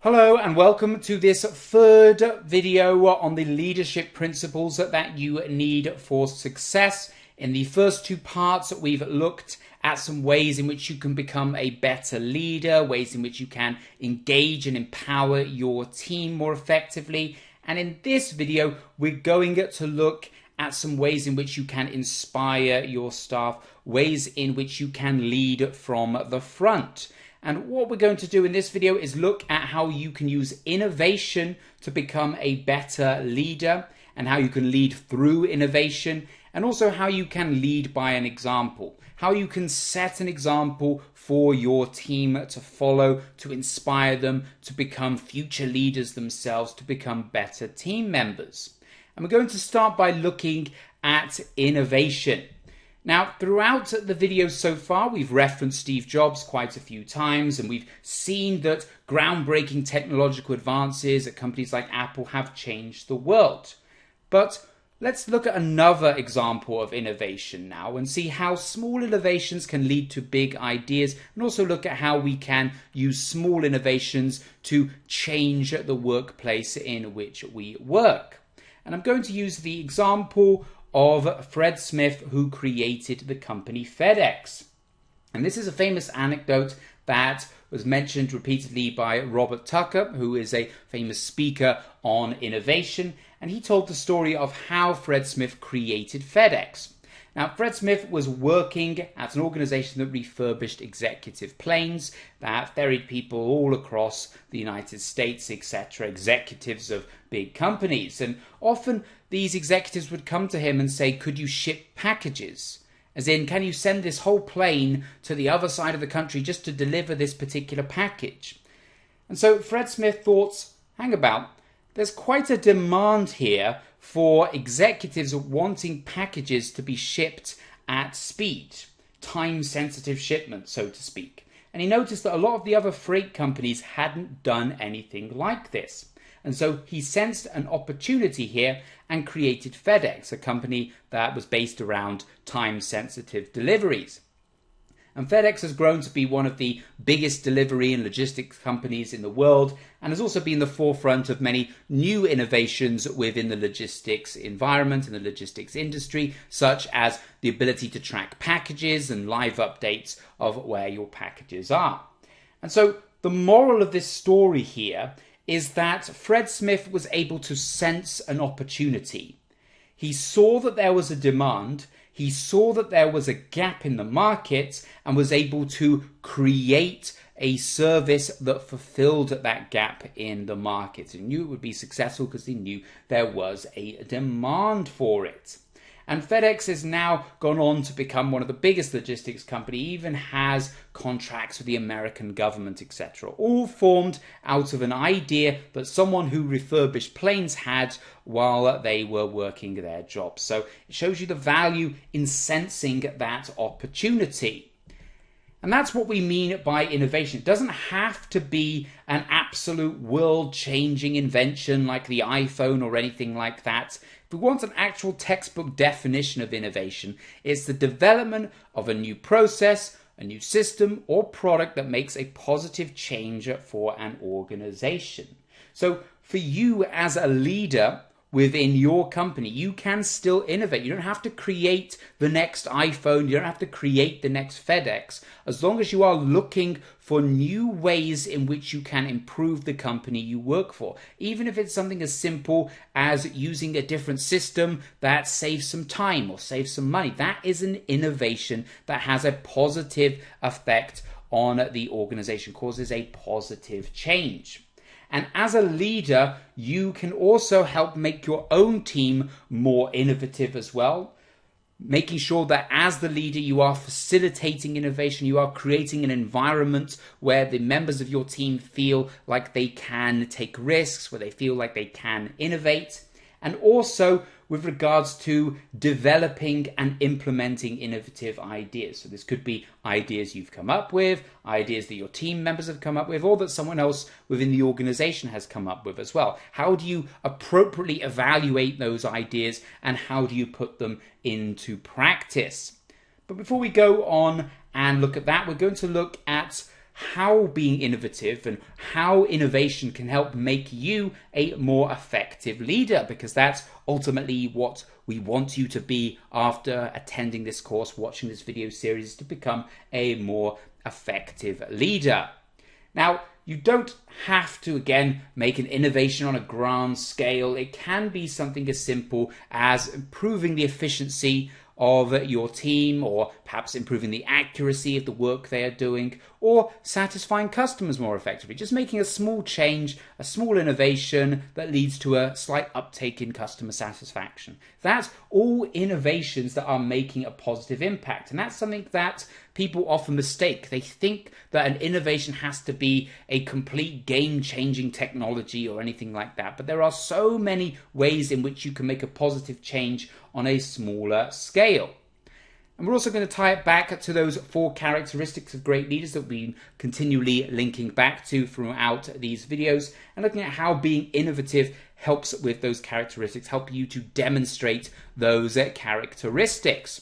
Hello and welcome to this third video on the leadership principles that you need for success. In the first two parts, we've looked at some ways in which you can become a better leader, ways in which you can engage and empower your team more effectively. And in this video, we're going to look at some ways in which you can inspire your staff, ways in which you can lead from the front. And what we're going to do in this video is look at how you can use innovation to become a better leader, and how you can lead through innovation, and also how you can lead by an example, how you can set an example for your team to follow, to inspire them to become future leaders themselves, to become better team members. And we're going to start by looking at innovation. Now, throughout the videos so far, we've referenced Steve Jobs quite a few times, and we've seen that groundbreaking technological advances at companies like Apple have changed the world. But let's look at another example of innovation now and see how small innovations can lead to big ideas, and also look at how we can use small innovations to change the workplace in which we work. And I'm going to use the example of Fred Smith, who created the company FedEx. And this is a famous anecdote that was mentioned repeatedly by Robert Tucker, who is a famous speaker on innovation. And he told the story of how Fred Smith created FedEx. Now, Fred Smith was working at an organization that refurbished executive planes that ferried people all across the United States, etc., executives of big companies. And often these executives would come to him and say, could you ship packages? As in, can you send this whole plane to the other side of the country just to deliver this particular package? And so Fred Smith thought, hang about, there's quite a demand here for executives wanting packages to be shipped at speed, time-sensitive shipment, so to speak. And he noticed that a lot of the other freight companies hadn't done anything like this. And so he sensed an opportunity here and created FedEx, a company that was based around time-sensitive deliveries. And FedEx has grown to be one of the biggest delivery and logistics companies in the world, and has also been the forefront of many new innovations within the logistics environment and the logistics industry, such as the ability to track packages and live updates of where your packages are. And so the moral of this story here is that Fred Smith was able to sense an opportunity. He saw that there was a demand, he saw that there was a gap in the market, and was able to create a service that fulfilled that gap in the market. He knew it would be successful because he knew there was a demand for it. And FedEx has now gone on to become one of the biggest logistics companies, even has contracts with the American government, etc. All formed out of an idea that someone who refurbished planes had while they were working their job. So it shows you the value in sensing that opportunity. And that's what we mean by innovation. It doesn't have to be an absolute world-changing invention like the iPhone or anything like that. If we want an actual textbook definition of innovation, it's the development of a new process, a new system or product that makes a positive change for an organization. So for you as a leader within your company, you can still innovate. You don't have to create the next iPhone. You don't have to create the next FedEx. As long as you are looking for new ways in which you can improve the company you work for. Even if it's something as simple as using a different system that saves some time or saves some money. That is an innovation that has a positive effect on the organization, causes a positive change. And as a leader, you can also help make your own team more innovative as well. Making sure that as the leader, you are facilitating innovation, you are creating an environment where the members of your team feel like they can take risks, where they feel like they can innovate. And also with regards to developing and implementing innovative ideas. So this could be ideas you've come up with, ideas that your team members have come up with, or that someone else within the organization has come up with as well. How do you appropriately evaluate those ideas, and how do you put them into practice? But before we go on and look at that, we're going to look at how being innovative and how innovation can help make you a more effective leader, because that's ultimately what we want you to be after attending this course, watching this video series, to become a more effective leader. Now, you don't have to, again, make an innovation on a grand scale. It can be something as simple as improving the efficiency of your team, or perhaps improving the accuracy of the work they are doing, or satisfying customers more effectively. Just making a small change, a small innovation that leads to a slight uptake in customer satisfaction. That's all innovations that are making a positive impact. And that's something that people often mistake. They think that an innovation has to be a complete game-changing technology or anything like that. But there are so many ways in which you can make a positive change on a smaller scale. And we're also going to tie it back to those 4 characteristics of great leaders that we've been continually linking back to throughout these videos, and looking at how being innovative helps with those characteristics, help you to demonstrate those characteristics.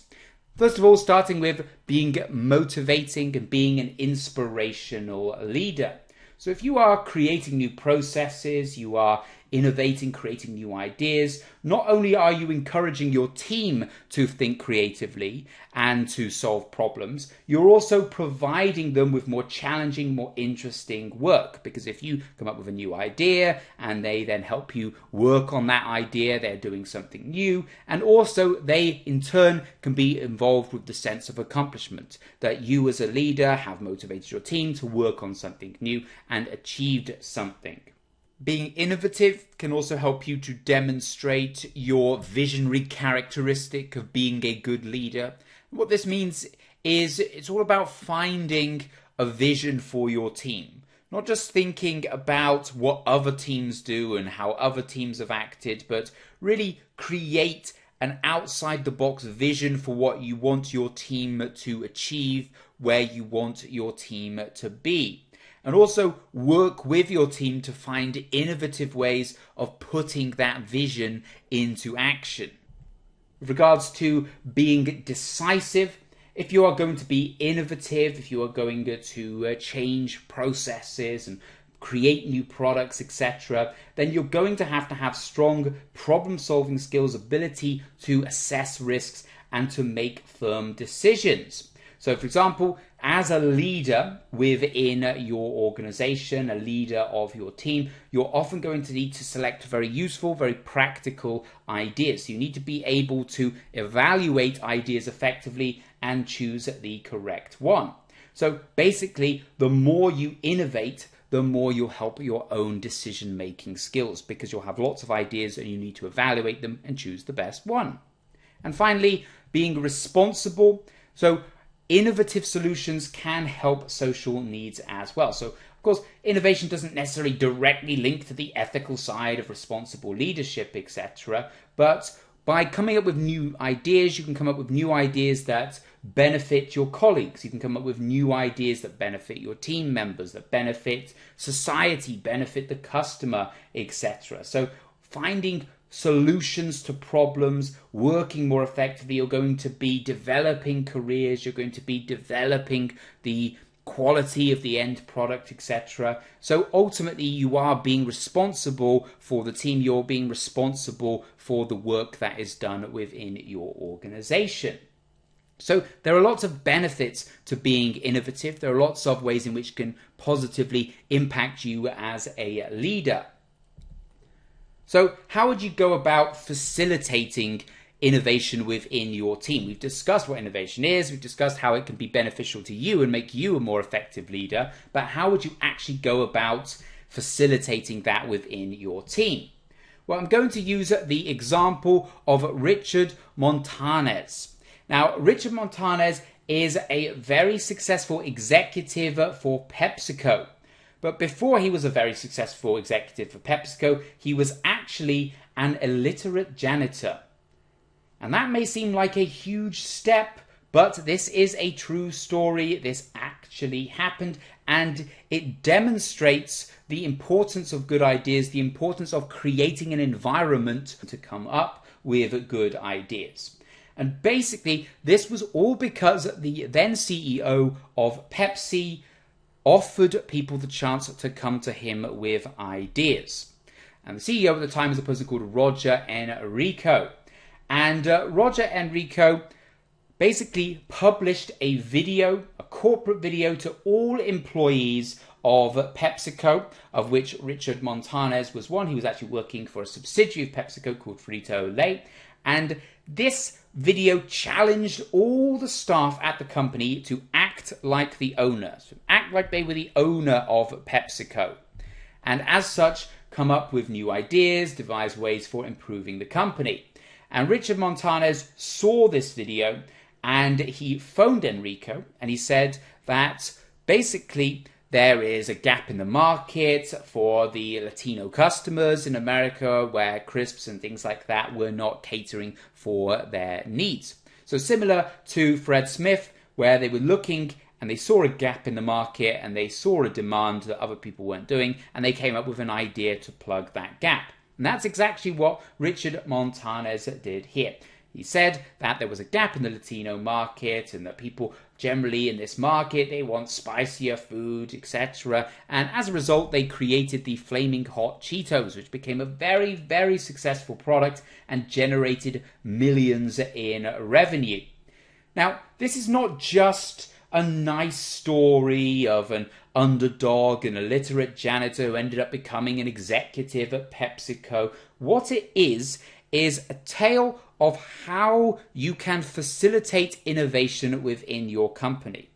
First of all, starting with being motivating and being an inspirational leader. So if you are creating new processes, you are innovating, creating new ideas, not only are you encouraging your team to think creatively and to solve problems, you're also providing them with more challenging, more interesting work. Because if you come up with a new idea and they then help you work on that idea, they're doing something new. And also they in turn can be involved with the sense of accomplishment, that you as a leader have motivated your team to work on something new and achieved something. Being innovative can also help you to demonstrate your visionary characteristic of being a good leader. What this means is it's all about finding a vision for your team. Not just thinking about what other teams do and how other teams have acted, but really create an outside-the-box vision for what you want your team to achieve, where you want your team to be. And also work with your team to find innovative ways of putting that vision into action. With regards to being decisive, if you are going to be innovative, if you are going to change processes and create new products, etc., then you're going to have strong problem-solving skills, ability to assess risks and to make firm decisions. So, for example, as a leader within your organization, a leader of your team, you're often going to need to select very useful, very practical ideas. So you need to be able to evaluate ideas effectively and choose the correct one. So basically, the more you innovate, the more you'll help your own decision-making skills, because you'll have lots of ideas and you need to evaluate them and choose the best one. And finally, being responsible. So innovative solutions can help social needs as well. So, of course, innovation doesn't necessarily directly link to the ethical side of responsible leadership, etc. But by coming up with new ideas, you can come up with new ideas that benefit your colleagues. You can come up with new ideas that benefit your team members, that benefit society, benefit the customer, etc. So, finding solutions to problems, working more effectively, you're going to be developing careers, you're going to be developing the quality of the end product, etc. So ultimately you are being responsible for the team, you're being responsible for the work that is done within your organization. So there are lots of benefits to being innovative. There are lots of ways in which it can positively impact you as a leader. So how would you go about facilitating innovation within your team? We've discussed what innovation is, we've discussed how it can be beneficial to you and make you a more effective leader, but how would you actually go about facilitating that within your team? Well, I'm going to use the example of Richard Montañez. Now, Richard Montañez is a very successful executive for PepsiCo. But before he was a very successful executive for PepsiCo, he was actually an illiterate janitor. And that may seem like a huge step, but this is a true story. This actually happened, and it demonstrates the importance of good ideas, the importance of creating an environment to come up with good ideas. And basically, this was all because the then CEO of Pepsi offered people the chance to come to him with ideas. And the CEO at the time was a person called Roger Enrico. And Roger Enrico basically published a video, a corporate video to all employees of PepsiCo, of which Richard Montanez was one. He was actually working for a subsidiary of PepsiCo called Frito-Lay. And this video challenged all the staff at the company to act like the owner, so act like they were the owner of PepsiCo. And as such, come up with new ideas, devise ways for improving the company. And Richard Montanez saw this video and he phoned Enrico and he said that basically there is a gap in the market for the Latino customers in America where crisps and things like that were not catering for their needs. So similar to Fred Smith, where they were looking and they saw a gap in the market and they saw a demand that other people weren't doing, and they came up with an idea to plug that gap. And that's exactly what Richard Montanez did here. He said that there was a gap in the Latino market and that people generally in this market, they want spicier food, etc. And as a result, they created the Flaming Hot Cheetos, which became a very, very successful product and generated millions in revenue. Now, this is not just a nice story of an underdog, an illiterate janitor who ended up becoming an executive at PepsiCo. What it is a tale of how you can facilitate innovation within your company.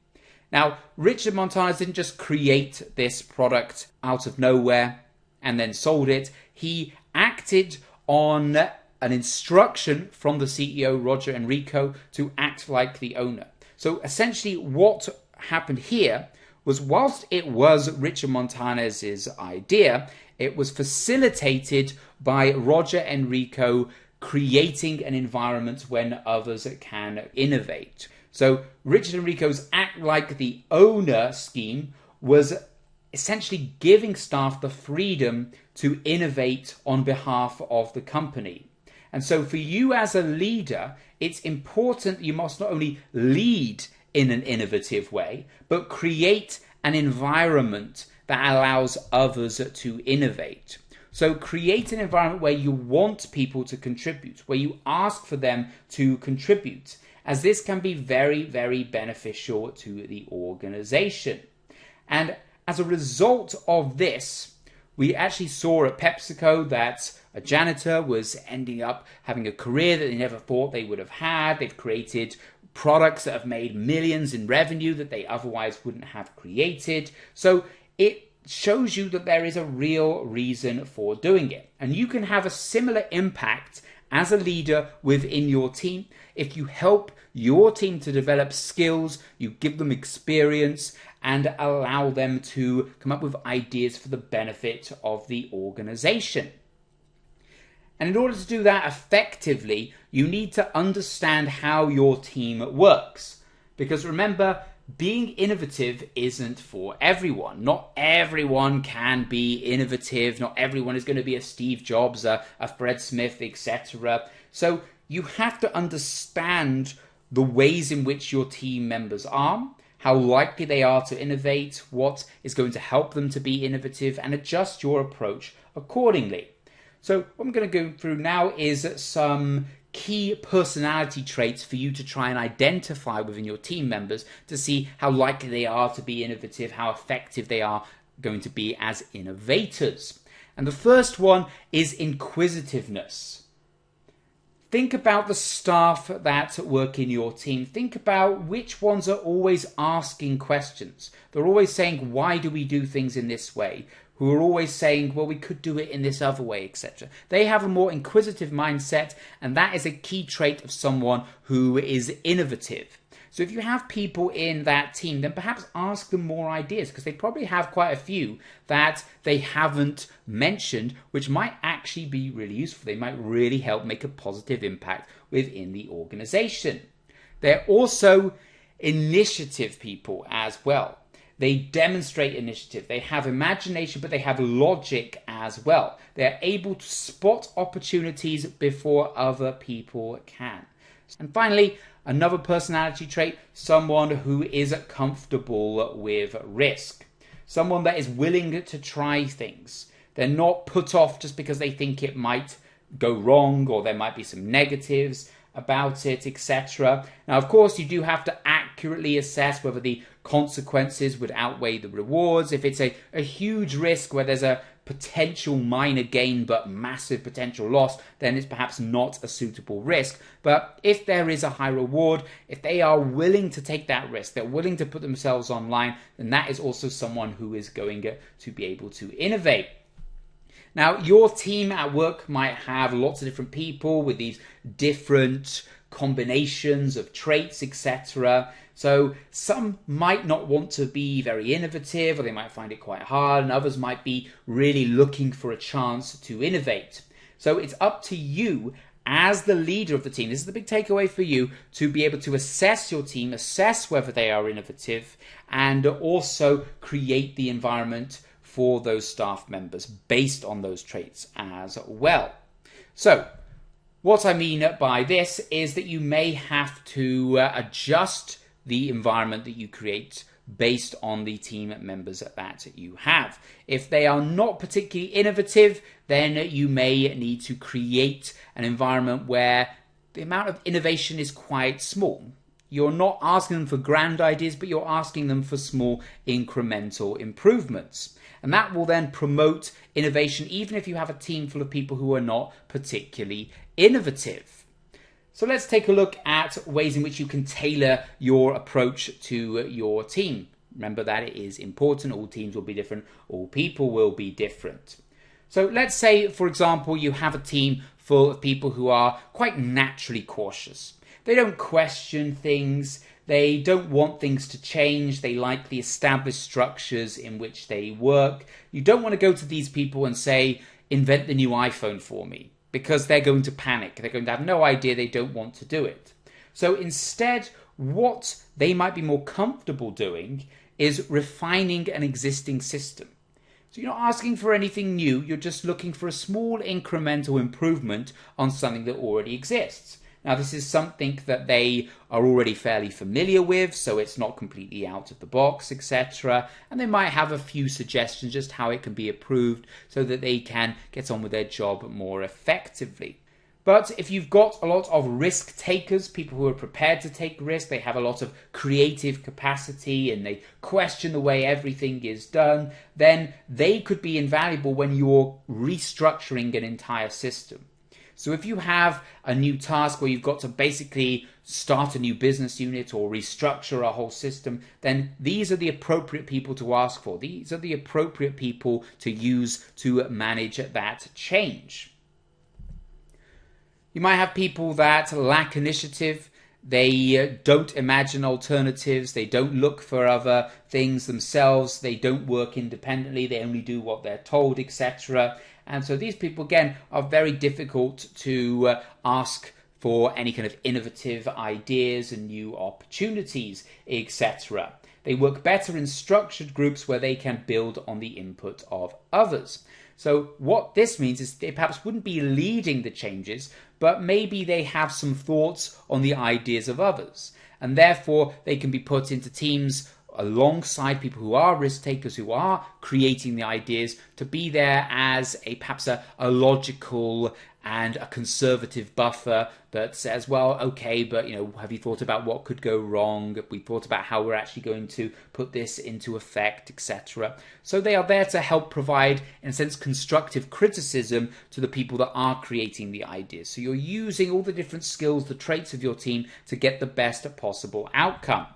Now, Richard Montanez didn't just create this product out of nowhere and then sold it. He acted on an instruction from the CEO, Roger Enrico, to act like the owner. So essentially what happened here was, whilst it was Richard Montanez's idea, it was facilitated by Roger Enrico creating an environment when others can innovate. So Richard Enrico's act like the owner scheme was essentially giving staff the freedom to innovate on behalf of the company. And so for you as a leader, it's important you must not only lead in an innovative way, but create an environment that allows others to innovate. So create an environment where you want people to contribute, where you ask for them to contribute, as this can be very, very beneficial to the organization. And as a result of this, we actually saw at PepsiCo that a janitor was ending up having a career that they never thought they would have had. They've created products that have made millions in revenue that they otherwise wouldn't have created. So it shows you that there is a real reason for doing it. And you can have a similar impact as a leader within your team if you help your team to develop skills, you give them experience, and allow them to come up with ideas for the benefit of the organization. And in order to do that effectively, you need to understand how your team works. Because remember, being innovative isn't for everyone. Not everyone can be innovative. Not everyone is going to be a Steve Jobs, a Fred Smith, etc. So you have to understand the ways in which your team members are, how likely they are to innovate, what is going to help them to be innovative, and adjust your approach accordingly. So what I'm going to go through now is some key personality traits for you to try and identify within your team members to see how likely they are to be innovative, how effective they are going to be as innovators. And the first one is inquisitiveness. Think about the staff that work in your team. Think about which ones are always asking questions. They're always saying, why do we do things in this way? Who are always saying, well, we could do it in this other way, etc. They have a more inquisitive mindset, and that is a key trait of someone who is innovative. So if you have people in that team, then perhaps ask them more ideas, because they probably have quite a few that they haven't mentioned, which might actually be really useful. They might really help make a positive impact within the organization. They're also initiative people as well. They demonstrate initiative. They have imagination, but they have logic as well. They're able to spot opportunities before other people can. And finally, another personality trait, someone who is comfortable with risk. someone that is willing to try things. They're not put off just because they think it might go wrong or there might be some negatives about it, etc. Now, of course, you do have to accurately assess whether the consequences would outweigh the rewards. If it's a huge risk where there's a potential minor gain but massive potential loss, then it's perhaps not a suitable risk. But if there is a high reward, if they are willing to take that risk, they're willing to put themselves online, then that is also someone who is going to be able to innovate. Now, your team at work might have lots of different people with these different combinations of traits, etc. So some might not want to be very innovative, or they might find it quite hard, and others might be really looking for a chance to innovate. So it's up to you as the leader of the team, this is the big takeaway for you, to be able to assess your team, assess whether they are innovative, and also create the environment for those staff members based on those traits as well. So what I mean by this is that you may have to adjust the environment that you create based on the team members that you have. If they are not particularly innovative, then you may need to create an environment where the amount of innovation is quite small. You're not asking them for grand ideas, but you're asking them for small incremental improvements. And that will then promote innovation, even if you have a team full of people who are not particularly innovative. So let's take a look at ways in which you can tailor your approach to your team. Remember that it is important. All teams will be different. All people will be different. So let's say, for example, you have a team full of people who are quite naturally cautious. They don't question things. They don't want things to change. They like the established structures in which they work. You don't want to go to these people and say, invent the new iPhone for me, because they're going to panic. They're going to have no idea. They don't want to do it. So instead, what they might be more comfortable doing is refining an existing system. So you're not asking for anything new. You're just looking for a small incremental improvement on something that already exists. Now, this is something that they are already fairly familiar with, so it's not completely out of the box, etc. And they might have a few suggestions just how it can be improved so that they can get on with their job more effectively. But if you've got a lot of risk takers, people who are prepared to take risks, they have a lot of creative capacity and they question the way everything is done, then they could be invaluable when you're restructuring an entire system. So if you have a new task where you've got to basically start a new business unit or restructure a whole system, then these are the appropriate people to ask for. These are the appropriate people to use to manage that change. You might have people that lack initiative. They don't imagine alternatives. They don't look for other things themselves. They don't work independently. They only do what they're told, etc. And so these people, again, are very difficult to ask for any kind of innovative ideas and new opportunities, etc. They work better in structured groups where they can build on the input of others. So what this means is they perhaps wouldn't be leading the changes, but maybe they have some thoughts on the ideas of others. And therefore, they can be put into teams alongside people who are risk takers, who are creating the ideas, to be there as perhaps a logical and a conservative buffer that says, well, okay, but have you thought about what could go wrong? Have we thought about how we're actually going to put this into effect, etc. So they are there to help provide, in a sense, constructive criticism to the people that are creating the ideas. So you're using all the different skills, the traits of your team to get the best possible outcome.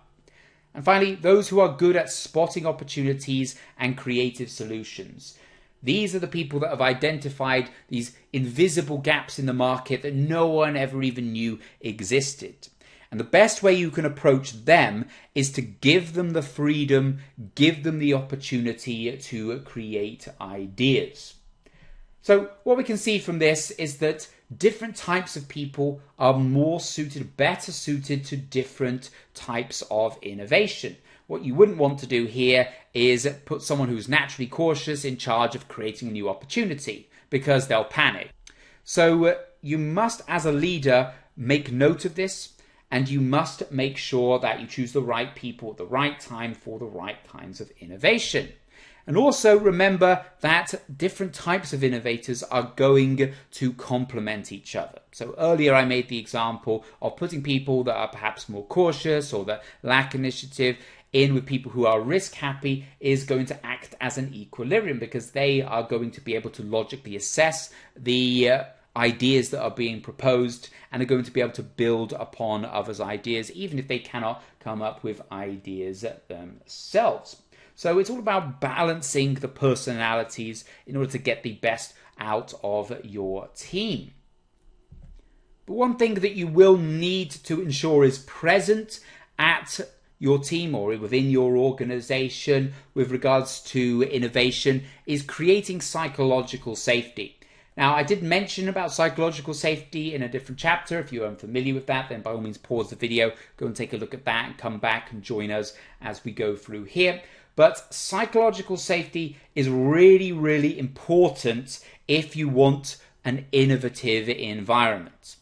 And finally, those who are good at spotting opportunities and creative solutions. These are the people that have identified these invisible gaps in the market that no one ever even knew existed. And the best way you can approach them is to give them the freedom, give them the opportunity to create ideas. So what we can see from this is that different types of people are more suited, better suited to different types of innovation. What you wouldn't want to do here is put someone who's naturally cautious in charge of creating a new opportunity, because they'll panic. So you must, as a leader, make note of this, and you must make sure that you choose the right people at the right time for the right kinds of innovation. And also remember that different types of innovators are going to complement each other. So earlier I made the example of putting people that are perhaps more cautious or that lack initiative in with people who are risk happy is going to act as an equilibrium, because they are going to be able to logically assess the ideas that are being proposed and are going to be able to build upon others' ideas, even if they cannot come up with ideas themselves. So it's all about balancing the personalities in order to get the best out of your team. But one thing that you will need to ensure is present at your team or within your organization with regards to innovation is creating psychological safety. Now, I did mention about psychological safety in a different chapter. If you're unfamiliar with that, then by all means pause the video, go and take a look at that and come back and join us as we go through here. But psychological safety is really, really important if you want an innovative environment.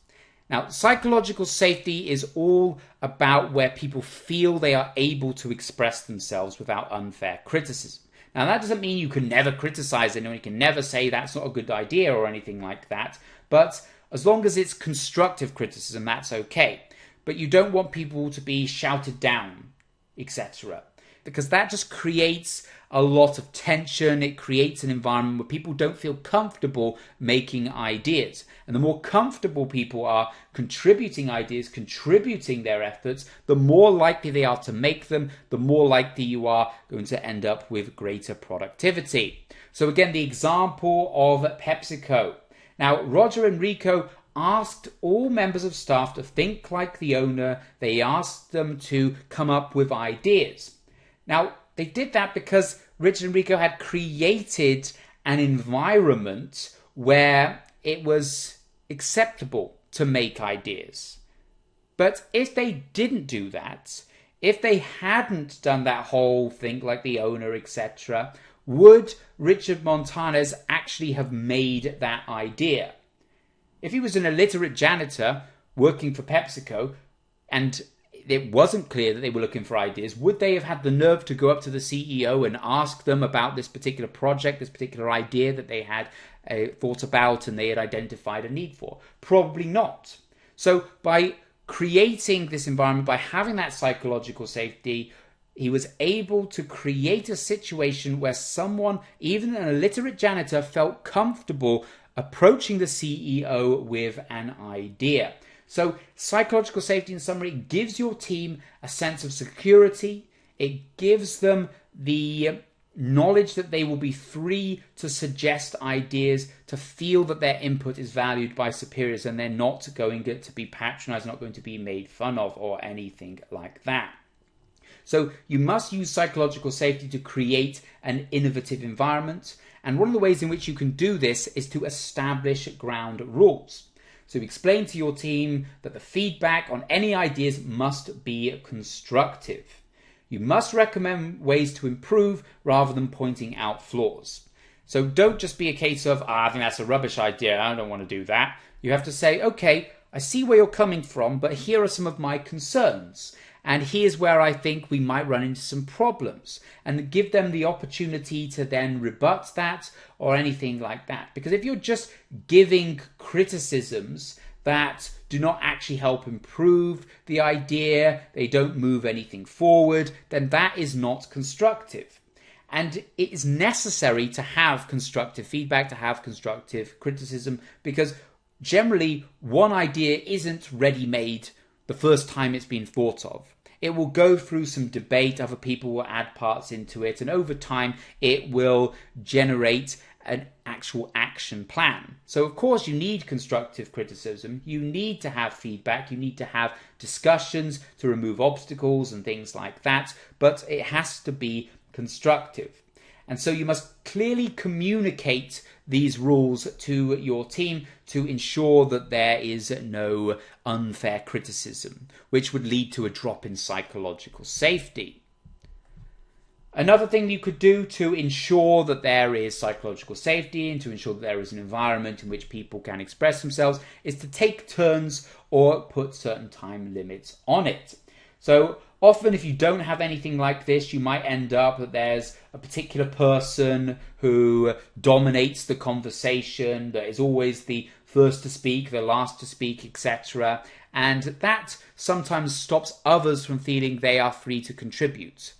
Now, psychological safety is all about where people feel they are able to express themselves without unfair criticism. Now, that doesn't mean you can never criticize anyone, you can never say that's not a good idea or anything like that, but as long as it's constructive criticism, that's okay. But you don't want people to be shouted down, etc., because that just creates a lot of tension. It creates an environment where people don't feel comfortable making ideas. And the more comfortable people are contributing ideas, contributing their efforts, the more likely they are to make them, the more likely you are going to end up with greater productivity. So again, the example of PepsiCo. Now, Roger Enrico asked all members of staff to think like the owner. They asked them to come up with ideas. Now, they did that because Rich Enrico had created an environment where it was acceptable to make ideas. But if they didn't do that, if they hadn't done that whole thing like the owner, etc., would Richard Montanez actually have made that idea? If he was an illiterate janitor working for PepsiCo and it wasn't clear that they were looking for ideas, would they have had the nerve to go up to the CEO and ask them about this particular project, this particular idea that they had thought about and they had identified a need for? Probably not. So by creating this environment, by having that psychological safety, he was able to create a situation where someone, even an illiterate janitor, felt comfortable approaching the CEO with an idea. So psychological safety, in summary, gives your team a sense of security. It gives them the knowledge that they will be free to suggest ideas, to feel that their input is valued by superiors and they're not going to be patronized, not going to be made fun of or anything like that. So you must use psychological safety to create an innovative environment. And one of the ways in which you can do this is to establish ground rules. So explain to your team that the feedback on any ideas must be constructive. You must recommend ways to improve rather than pointing out flaws. So don't just be a case of, I think that's a rubbish idea, I don't want to do that. You have to say, okay, I see where you're coming from, but here are some of my concerns. And here's where I think we might run into some problems, and give them the opportunity to then rebut that or anything like that. Because if you're just giving criticisms that do not actually help improve the idea, they don't move anything forward, then that is not constructive. And it is necessary to have constructive feedback, to have constructive criticism, because generally one idea isn't ready-made the first time it's been thought of. It will go through some debate, other people will add parts into it, and over time it will generate an actual action plan. So of course you need constructive criticism, you need to have feedback, you need to have discussions to remove obstacles and things like that, but it has to be constructive. And so you must clearly communicate these rules to your team to ensure that there is no unfair criticism, which would lead to a drop in psychological safety. Another thing you could do to ensure that there is psychological safety and to ensure that there is an environment in which people can express themselves is to take turns or put certain time limits on it. So often if you don't have anything like this, you might end up that there's a particular person who dominates the conversation, that is always the first to speak, the last to speak, etc. And that sometimes stops others from feeling they are free to contribute.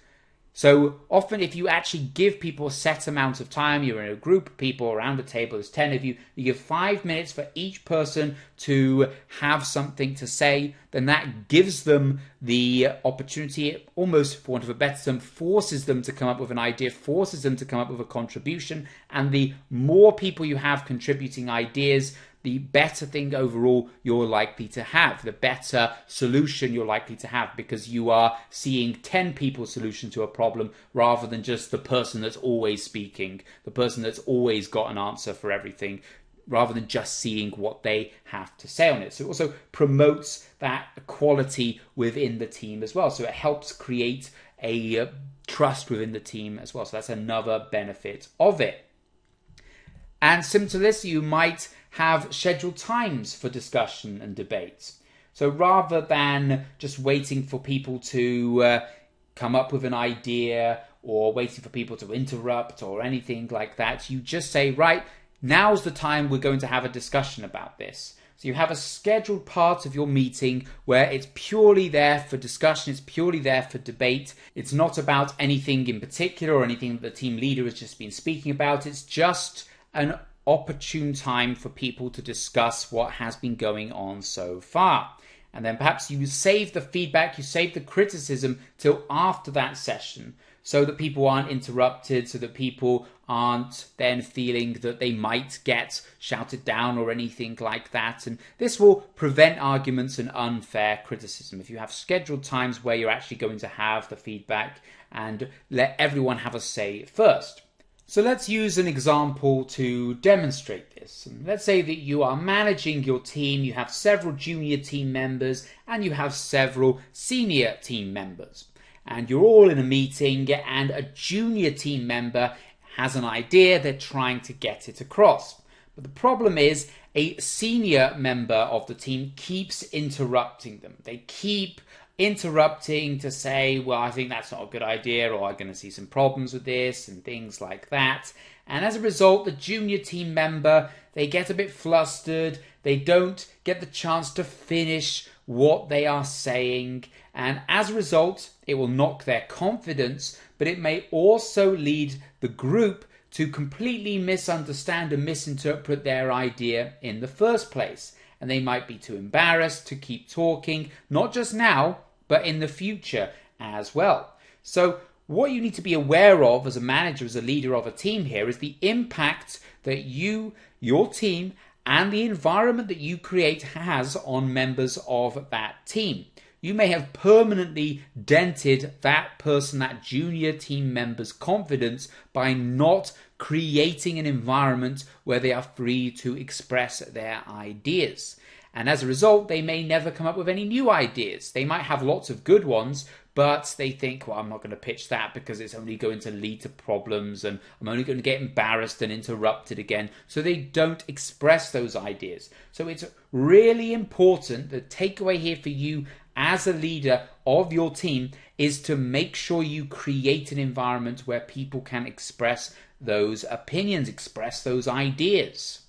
So often if you actually give people a set amount of time, you're in a group of people around a table, there's 10 of you, you give 5 minutes for each person to have something to say, then that gives them the opportunity, almost for want of a better term, forces them to come up with an idea, forces them to come up with a contribution, and the more people you have contributing ideas, the better thing overall you're likely to have, the better solution you're likely to have, because you are seeing 10 people's solution to a problem rather than just the person that's always speaking, the person that's always got an answer for everything, rather than just seeing what they have to say on it. So it also promotes that equality within the team as well. So it helps create a trust within the team as well. So that's another benefit of it. And similar to this, you might have scheduled times for discussion and debates. So rather than just waiting for people to come up with an idea or waiting for people to interrupt or anything like that, you just say, right, now's the time we're going to have a discussion about this. So you have a scheduled part of your meeting where it's purely there for discussion, it's purely there for debate. It's not about anything in particular or anything that the team leader has just been speaking about. It's just an opportune time for people to discuss what has been going on so far. And then perhaps you save the feedback, you save the criticism till after that session so that people aren't interrupted, so that people aren't then feeling that they might get shouted down or anything like that. And this will prevent arguments and unfair criticism. If you have scheduled times where you're actually going to have the feedback and let everyone have a say first. So let's use an example to demonstrate this. Let's say that you are managing your team, you have several junior team members and you have several senior team members. And you're all in a meeting and a junior team member has an idea, they're trying to get it across. But the problem is a senior member of the team keeps interrupting them. They keep interrupting to say, well, I think that's not a good idea, or I'm going to see some problems with this and things like that. And as a result, the junior team member, they get a bit flustered. They don't get the chance to finish what they are saying. And as a result, it will knock their confidence, but it may also lead the group to completely misunderstand and misinterpret their idea in the first place. And they might be too embarrassed to keep talking, not just now, but in the future as well. So what you need to be aware of as a manager, as a leader of a team here, is the impact that you, your team, and the environment that you create has on members of that team. You may have permanently dented that person, that junior team member's confidence by not creating an environment where they are free to express their ideas. And as a result, they may never come up with any new ideas. They might have lots of good ones, but they think, well, I'm not going to pitch that because it's only going to lead to problems and I'm only going to get embarrassed and interrupted again. So they don't express those ideas. So it's really important. The takeaway here for you as a leader of your team is to make sure you create an environment where people can express those opinions, express those ideas.